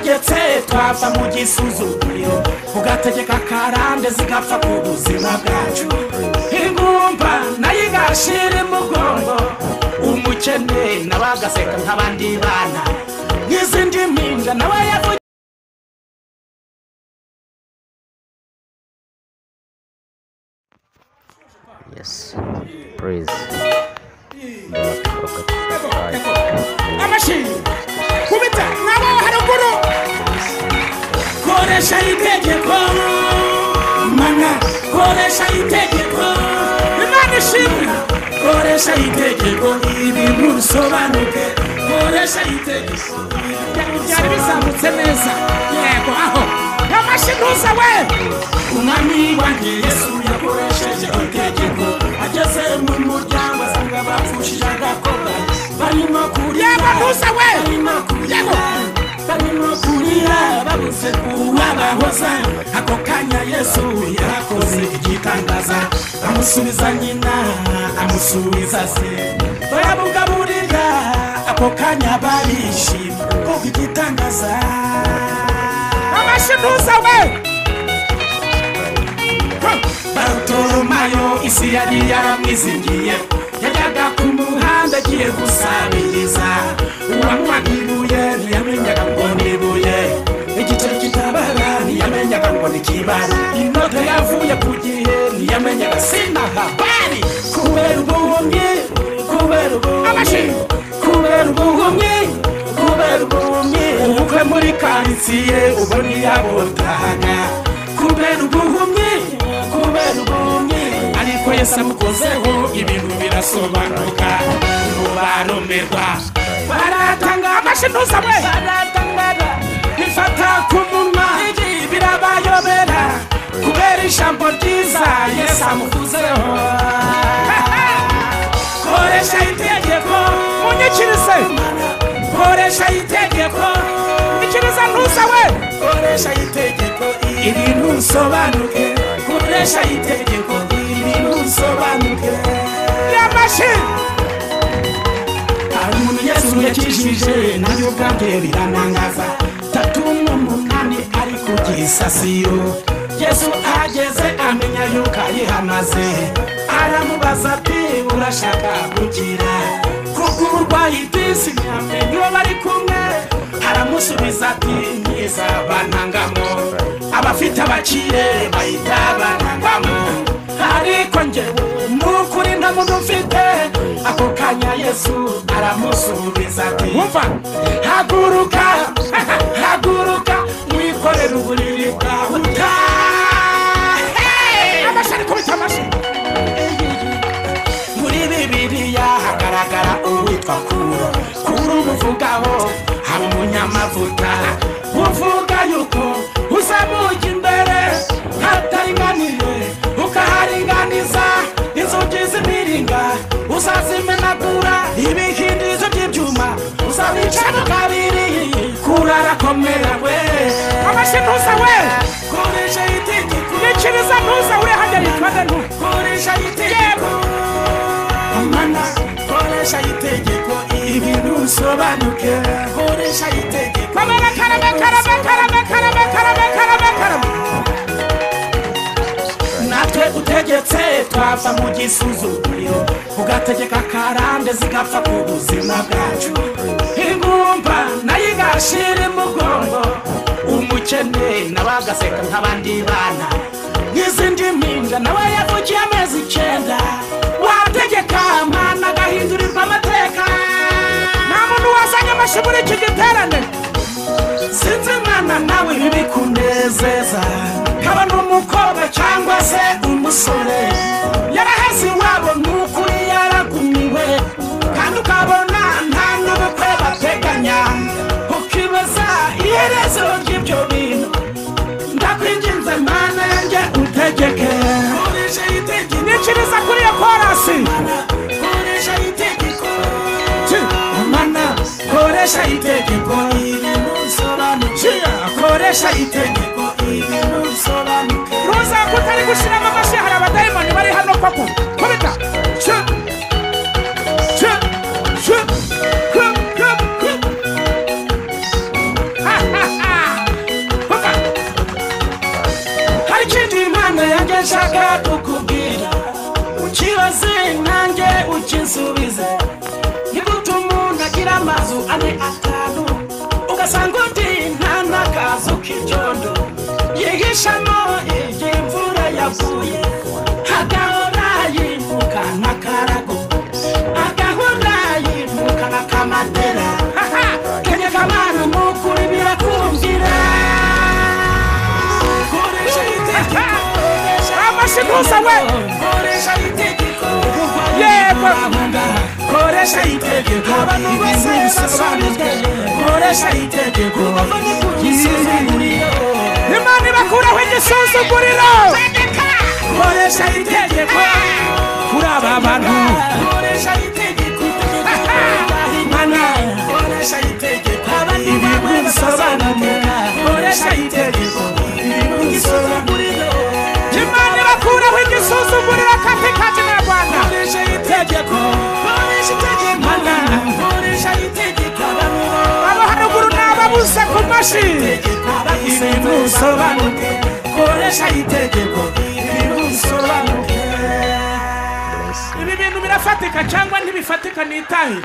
utegetse twava mu gisuzuguriro ugategeka karande zigapfa ku buzima bwacu ingumba nayo igashira imugongo umukene nabagaseka nk'abandi bana n'izindi mpinja nawe yavuye. Yes, praise amashyi kubita nabo haruguru koresha itegeko mana koresha itegeko imana ishimwe koresha itegeko ibintu bisobanuke koresha itegeko byari bizamutse neza yego aho amashyi ntuza we umwami wanjye Yesu yakoresheje itegeko ageze mu muryango asanga bapfushije agakobwa barimo kurira yego ntuza we barimo kurira babuze kubabahoza ako kanya Yesu yarakoze igitangaza amusubiza nyina amusubiza se baramugaburira ako kanya barishima ko igitangaza amashyi ntuza we Bartolomayo isi yari yaramwizingiye yajyaga ku muhanda agiye gusabiriza uwanywaga ibuye ntiyamenyaga ngo ni ibuye igice kitabara ntiyamenyaga ngo ni kibara inote yavuye ku gihe ntiyamenyaga sinahabari kubera ubuhumyi ubukwe muri karitsiye ubona iyabotahaga kubera ubuhumyi ariko Yesu amukozeho ibintu birasobanuka barumirwa baratanga amashyi ntuza we baratangara bifata ku munwa birabayobera kubera ijambo ryiza Yesu amukozeho koresha itegeko munyikirize koresha itegeko ikiriza ntuza we koresha itegeko ibintu bisobanuke koresha itegeko ibintu bisobanuke y'amashyi hari umuntu Yesu yakijije nayo ubwabyo biranangaza 38 ari ku gisasiyo Yesu ageze amenya yuko ayihamaze aramubaza ati urashaka gukira kuko urwaye disi ntiyamenye uwo bari kumwe aramusubiza ati nkiza bantangamo abafite abakire bahita bantangamo ariko njyewe n'ukuri nta muntu mfite ako kanya Yesu aramusubiza ati wumva haguruka wikorere uburiri bwawe amashyi kubita amashyi muri Bibiliya hagaragara uwitwa Kuro umuvugaho hari umunyamavuta uvuga yuko uzamuka imbere hataringaniye ukaharinganiza inzugi z'imiringa uzazimenagura ibihindizo by'ibyuma uzabicamo kabiri kurarakomera we amashyi ntuza we koresha itegeko nikiriza ntuza uri hajya yitwaga ntu koresha itegeko amana koresha itegeko ibintu bisobanuke koresha itegeko kamera natwe utegetse twava mu gisuzuguriro ugategeka karande zigapfa ku buzima bwacu ingumba nayo igashira imugongo umukene nabagaseka nk'abandi bana n'izindi mpinja nawe yavukiye amezi 9 wategeka mana agahindurirwa amateka nta muntu wazanye amashyi muri iki giterane sinzi mwana nawe bibikunezeza kaba n'umukobwa cyangwa se umusore yaraheze iwabo n'ukuri yaragumiwe kandi ukabona nta n'ubukwe bateganya ukibaza iherezo ry'ibyo bintu ndakwinginze mana yanjye utegeke koresha itegeko nikiriza kuri iyo korasi koresha itegeko mana koresha itegeko ibintu bisobanuke koresha itegeko ibintu bisobanuke ruza kutari gushiramo amashyi hari abadayimoni bari hano koko kubita kimwe nshaka kukubwira ukibaze nanjye ukinsubize nigute umuntu agira amazu ane atanu ugasanga undi nta n'akazu k'icyondo yihishamo igihe imvura yaguye agahora yimuka nk'akarago agahora yimuka nk'akamatera kenya kamana mukuri birakumvira koresha itegeko amashikuza we koresha itegeko yego koresha itegeko abantu bose basobanuzwe koresha itegeko Imana ibakuraho igisuzuguriro koresha itegeko kuri aba bantu koresha itegeko Imana koresha itegeko ibintu bisobanuye koresha itegeko ibintu bisobanuye Imana ibakuraho igisuzuguriro katika jina Bwana koresha itegeko Imana koresha itegeko abo haruguru n'ababuze ku mashi ibintu bisobanuye koresha itegeko ibintu bisobanuye ibi bintu birafatika cyangwa ntibifatika nitahe